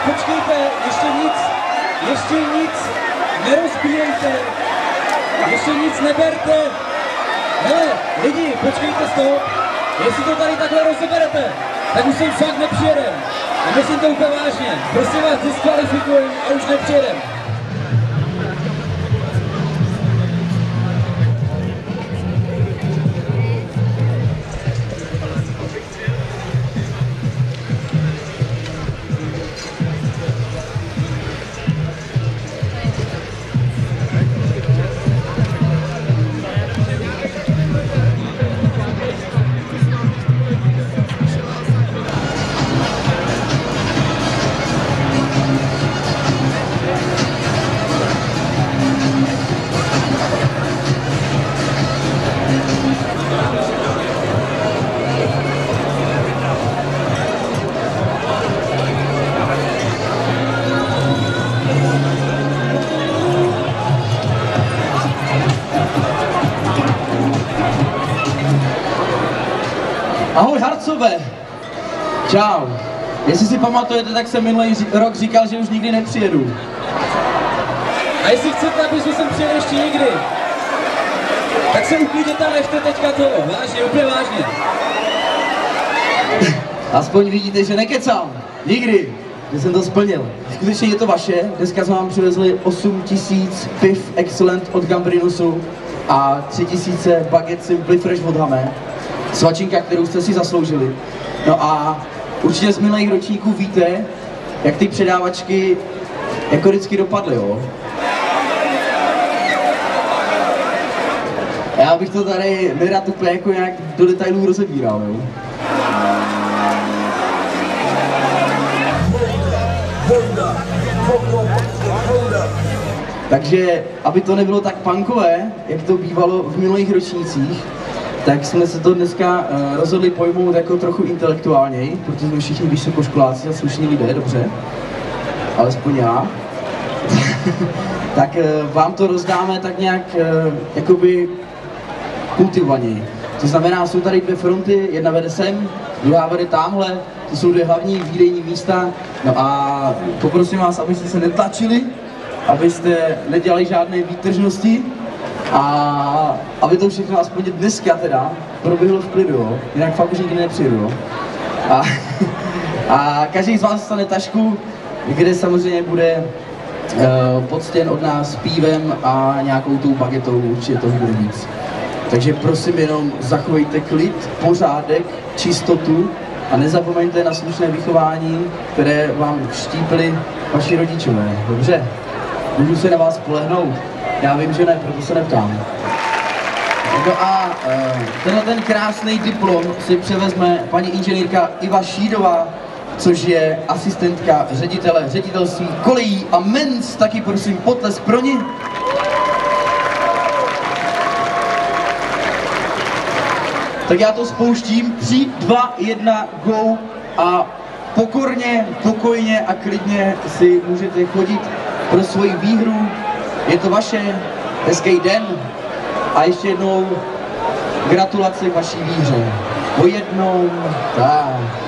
počkejte, ještě nic nerozbíjejte, ještě nic neberte. Hele, lidi, počkejte stop, jestli to tady takhle rozeberete, tak už sem fakt nepřijedem. A myslím to úplně vážně, prosím vás, diskvalifikujem a už nepřijedem. Ahoj Harcové! Čau! Jestli si pamatujete, tak jsem minulý rok říkal, že už nikdy nepřijedu. A jestli chcete, aby jsem přijel ještě někdy, tak se uklidněte a nechte teďka toho, vážně, úplně vážně. Aspoň vidíte, že nekecám. Nikdy. Že jsem to splnil. Skutečně je to vaše. Dneska jsme vám přivezli 8000 piv Excellent od Gambrinusu a 3000 baget Simply Fresh od Hame. Svačinka, kterou jste si zasloužili. No a určitě z minulých ročníků víte, jak ty předávačky jako vždycky dopadly, jo? Já bych to tady nerad úplně jako nějak do detailů rozebíral, jo? Takže, aby to nebylo tak punkové, jak to bývalo v minulých ročnících, tak jsme se to dneska rozhodli pojmout jako trochu intelektuálněji, protože jsme všichni vysokoškoláci a slušní lidé, dobře, alespoň já. Tak vám to rozdáme tak nějak jakoby kultivovaněji. To znamená, jsou tady dvě fronty, jedna vede sem, druhá vede tamhle, to jsou dvě hlavní výdejní místa. No a poprosím vás, abyste se netlačili, abyste nedělali žádné výtržnosti a aby to všechno aspoň dneska teda proběhlo v klidu, jo. Jinak fakt už nikdy nepřijdu. Jo. A každý z vás dostane tašku, kde samozřejmě bude poctěn od nás pívem a nějakou tou bagetou, určitě toho bude víc. Takže prosím jenom zachovejte klid, pořádek, čistotu a nezapomeňte na slušné vychování, které vám štípli vaši rodičové. Dobře? Můžu se na vás spolehnout? Já vím, že ne, proto se neptám. No a tenhle ten krásný diplom si převezme paní inženýrka Iva Šídová, což je asistentka ředitele ředitelství kolejí a MENS, taky prosím potlesk pro ní. Tak já to spouštím, 3, 2, 1, go a pokorně, pokojně a klidně si můžete chodit pro svoji výhru. Je to vaše, hezký den a ještě jednou gratulace k vaší výhře. Po jednou, tak.